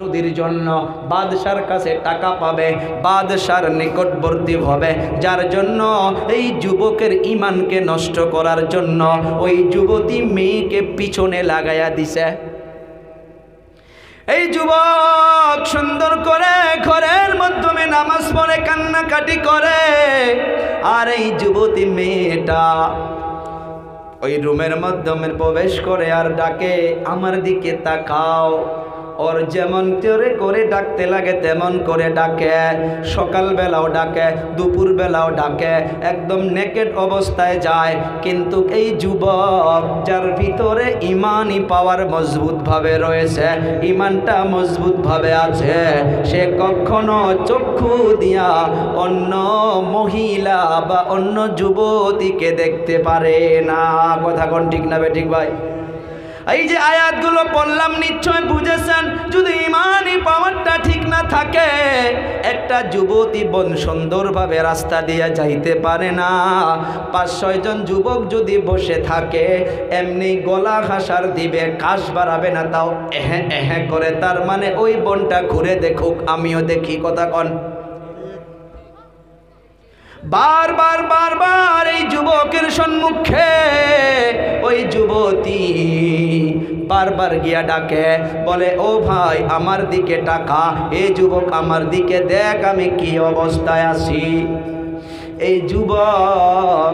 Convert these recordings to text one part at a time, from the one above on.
নদীর জন্য বাদশার কাছে টাকা পাবে, বাদশার নিকটবর্তী হবে, যার জন্য এই যুবকের ঈমানকে নষ্ট করার জন্য ওই যুবতী মেয়েকে পিছনে লাগাইয়া দিছে। এই যুবক সুন্দর করে ঘরের মাধ্যমে নামাজ পড়ে কান্নাকাটি করে, আর এই যুবতী মেয়েটা ওই রুমের মাধ্যমে প্রবেশ করে আর ডাকে, আমার দিকে তাকাও। ওর যেমন করে ডাকতে লাগে তেমন করে ডাকে, সকালবেলাও ডাকে, দুপুরবেলাও ডাকে, একদম নেকেড অবস্থায় যায়। কিন্তু এই যুবক যার ভিতরে ইমানই পাওয়ার মজবুতভাবে রয়েছে, ইমানটা মজবুতভাবে আছে, সে কখনো চক্ষু দিয়া অন্য মহিলা বা অন্য যুবতীকে দেখতে পারে না। কথা কোন ঠিক না বেঠিক ভাই? এই যে আয়াতগুলো পড়লাম নিশ্চয় বুঝেছেন, যদি ইমানই পাওয়ারটা ঠিক না থাকে একটা যুবতী বোন সুন্দরভাবে রাস্তা দিয়ে যাইতে পারে না। 5-6 জন যুবক যদি বসে থাকে এমনি গলা ঘাসার দিবে, কাশ বাড়াবে না, তাও এহে এহে করে, তার মানে ওই বোনটা ঘুরে দেখুক, আমিও দেখি। কথা কন? বারবার বারবার এই যুবকের সম্মুখে ওই যুবতী বারবার গিয়া ডাকে, বলে ও ভাই আমার দিকে তাকা, এই যুবক আমার দিকে দেখ আমি কি অবস্থায় আছি। এই যুবক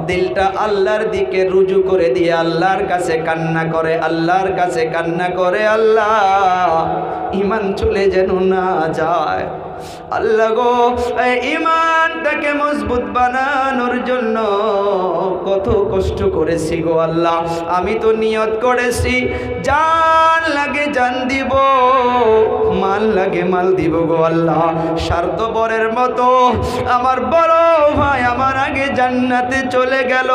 দিলটা আল্লাহর দিকে রুজু করে দিয়ে আল্লাহর কাছে কান্না করে, আল্লাহর কাছে কান্না করে, আল্লাহ ঈমান চলে যেন না যায়। আল্লাহ গো, এই ঈমানটাকে মজবুত বানানোর জন্য কত কষ্ট করেছি গো আল্লাহ। আমি তো নিয়ত করেছি জান লাগে জান দিব, মাল লাগে মাল দিব গো আল্লাহ। স্বার্থপরের মতো আমার বড় ভাই আমার আগে জান্নাতে চলে গেল,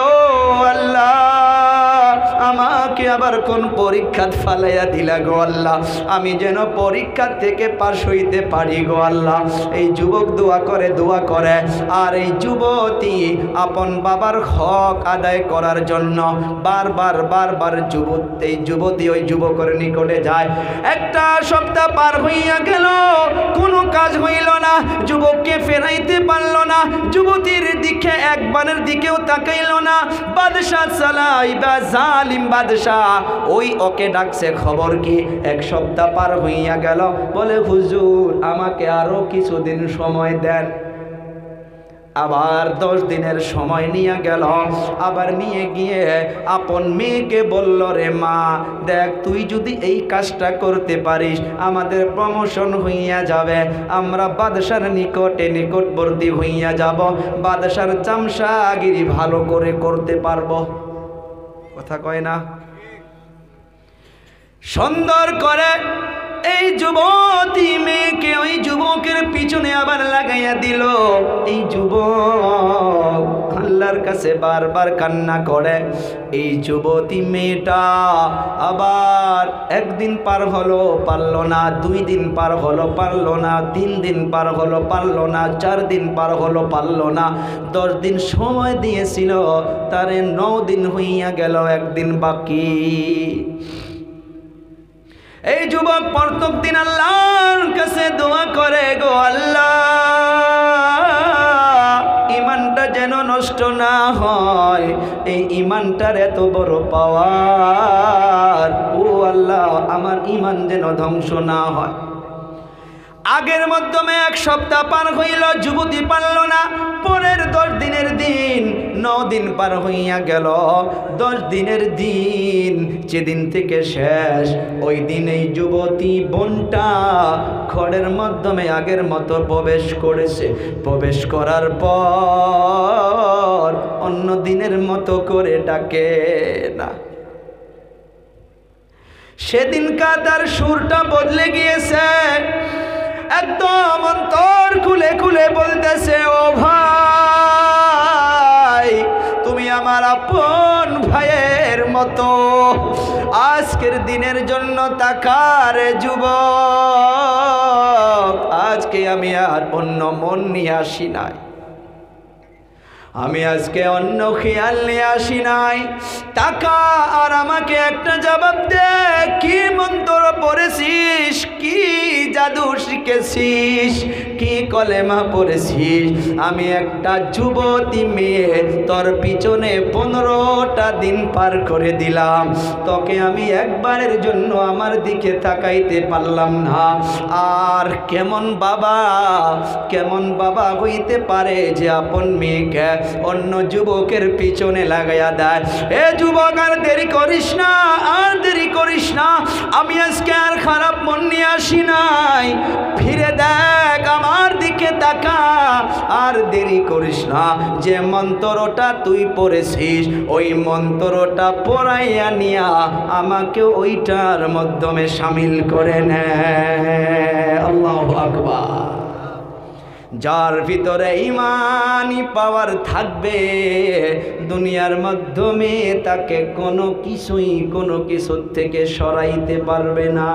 আল্লাহ আমাকে আবার কোন পরীক্ষা ফালাইয়া দিলা গো আল্লাহ, আমি যেন পরীক্ষা থেকে পাশ হইতে পারি গো আল্লাহ। এই যুবক দোয়া করে, আর এই যুবতী আপন বাবার হক আদায় করার জন্য বারবার বারবার এই যুবতী ওই যুবকের নিকটে যায়। একটা সপ্তাহ পার হইয়া গেল, কোনো কাজ হইল না, যুবককে ফেরাইতে পারল না, যুবতীর দিকে একবারের দিকেও তাকাইল না। বাদশাহ সালাইবা জালিম বাদশাহ ওই ওকে ডাকছে, খবর কি? 1 সপ্তাহ পার হইয়া গেল, বলে হুজুর আমাকে আরো কিছুদিন সময় দেন। আবার 10 দিনের সময় নিয়ে গেল, আবার নিয়ে গিয়ে আপন মেয়েকে বলল, রে মা দেখ তুই যদি এই কাজটা করতে পারিস আমাদের প্রমোশন হইয়া যাবে, আমরা বাদশার নিকটবর্তী হইয়া যাব, বাদশার চামচাগিরি ভালো করে করতে পারবো। কথা কয় না? সুন্দর করে এই যুবতী মেয়েকে ওই যুবকের পিছনে আবার লাগাইয়া দিল। এই যুবক আল্লাহর কাছে বারবার কান্না করে। এই যুবতী মেয়েটা আবার 1 দিন পার হলো পারল না, 2 দিন পার হলো পারল না, 3 দিন পার হলো পারল না, 4 দিন পার হলো পারল না, 10 দিন সময় দিয়েছিল, তারে 9 দিন হইয়া গেল, 1 দিন বাকি। এই যুবক প্রত্যেক দিন আল্লাহর কাছে দোয়া করে, গো আল্লাহ ঈমানটা যেন নষ্ট না হয়, এই ঈমানটার এত বড় পাওয়ার, ও আল্লাহ আমার ঈমান যেন ধ্বংস না হয়। আগের মাধ্যমে 1 সপ্তাহ পার হইল, যুবতী পারল না। পরের 10 দিনের দিন, 9 দিন পার হইয়া গেল, 10 দিনের দিন যেদিন থেকে শেষ, ওই দিন এই যুবতী বোনটা ঘরের মাধ্যমে আগের মতো প্রবেশ করেছে। প্রবেশ করার পর অন্য দিনের মতো করে ডাকে না। সেদিনকার তার সুরটা বদলে গিয়েছে, একদম অন্তর খুলে খুলে বলতেছে, ও ভাই তুমি আমার আপন ভাইয়ের মতো, আজকের দিনের জন্য তাকার যুবক, আজকে আমি আর অন্য মন নিয়ে আসি নাই, আমি আজকে অন্য খেয়াল নিয়ে আসি নাই। টাকা আর আমাকে একটা জবাব দে, কি মন্ত্র পড়েছিস, কি জাদু শিখেছিস, কি কলেমা পড়েছিস? আমি একটা যুবতী মেয়ে, তোর পিছনে 15টা দিন পার করে দিলাম, তোকে আমি একবারের জন্য আমার দিকে তাকাইতে পারলাম না। আর কেমন বাবা হইতে পারে যে আপন মেয়েকে অন্য যুবকের পিছনে লাগাইয়া দেয়? এ যুবক, আর দেরি করিস না, আর দেরি করিস না। আমি আজকে আর খারাপ মন নিয়ে আসি নাই, ফিরে দেখ, আমার দিকে তাকা, আর দেরি করিস না। যে মন্ত্রটা তুই পড়েছিস, ওই মন্ত্রটা পড়াইয়া নিয়া আমাকে ওইটার মাধ্যমে শামিল করে নে। আল্লাহু আকবার। যার ভিতরে ঈমানি পাওয়ার থাকবে, দুনিয়ার মাধ্যমে তাকে কোনো কিছুর থেকে সরাইতে পারবে না।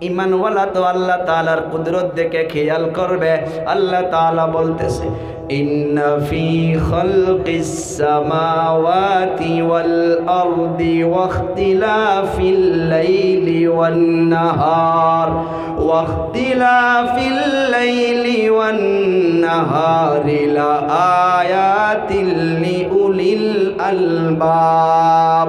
ঈমানওয়ালা তো আল্লাহ তাআলার কুদরত দেখে খেয়াল করবে। আল্লাহ তাআলা বলতেছে, ইন্না ফি খালকিস সামাওয়াতি ওয়াল আরদি ওয়াখতিলাফিল লাইলি ওয়ান নাহার ওয়াখতিলাফিল লাইলি ওয়ান নাহারি লাআয়াতিল লিউলিল আলবাব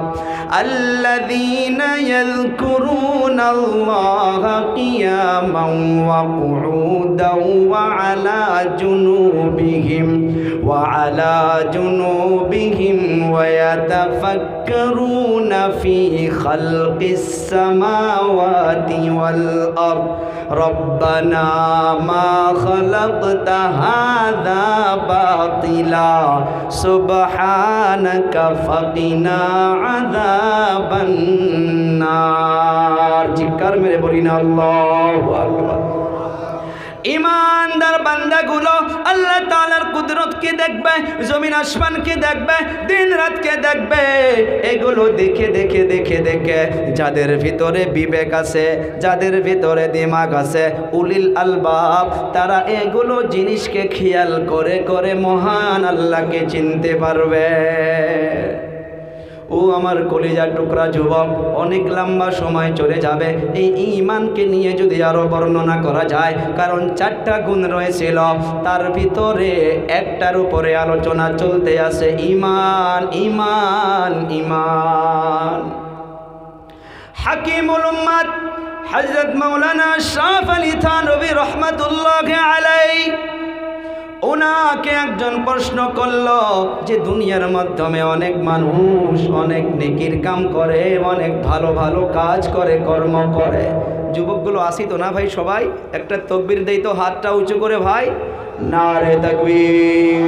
আল্লাযীনা ইয়াযকুরুনাল্লাহা কিয়ামান ওয়া কুউদান ওয়া আলা জুনুবিহিম ওয়া ইয়াতাফাক্কারুনা ফি খালকিস সামাওয়াতি ওয়াল আরদ রব্বানা মা খালাকতা হাযা বাতিলা সুবহানাকা ফাকিনা আযাবান নার। জিকার মেরে বলি না আল্লাহু আকবার। ঈমানদার বান্দাগুলো আল্লাহ তাআলার কুদরতকে দেখবে, জমিন আসমানকে দেখবে, দিন রাতকে দেখবে। এগুলো দেখে দেখে দেখে দেখে যাদের ভিতরে বিবেক আছে, যাদের ভিতরে দিমাগ আছে, উলিল আলবাব, তারা এগুলো জিনিসকে খেয়াল করে করে মহান আল্লাহকে চিনতে পারবে। ও আমার কলিজার টুকরা যুবক, অনেক লম্বা সময় চলে যাবে এই ঈমানকে নিয়ে যদি আরো বর্ণনা করা যায়, কারণ 4টা গুণ রয়েছিল, তার ভিতরে একটার উপরে আলোচনা চলতে আছে, ঈমান ঈমান ঈমান। হাকিমুল উম্মাত হযরত মাওলানা আশরাফ আলী থানভী রাহমাতুল্লাহি আলাইহি, ওনাকে একজন প্রশ্ন করল যে দুনিয়ার মাধ্যমে অনেক মানুষ অনেক নেকির কাম করে, অনেক ভালো ভালো কাজ করে, কর্ম করে। যুবকগুলো আসি তো না ভাই? সবাই একটা তাকবীর দেই তো, হাতটা উঁচু করে ভাই, নারে তাকবীর।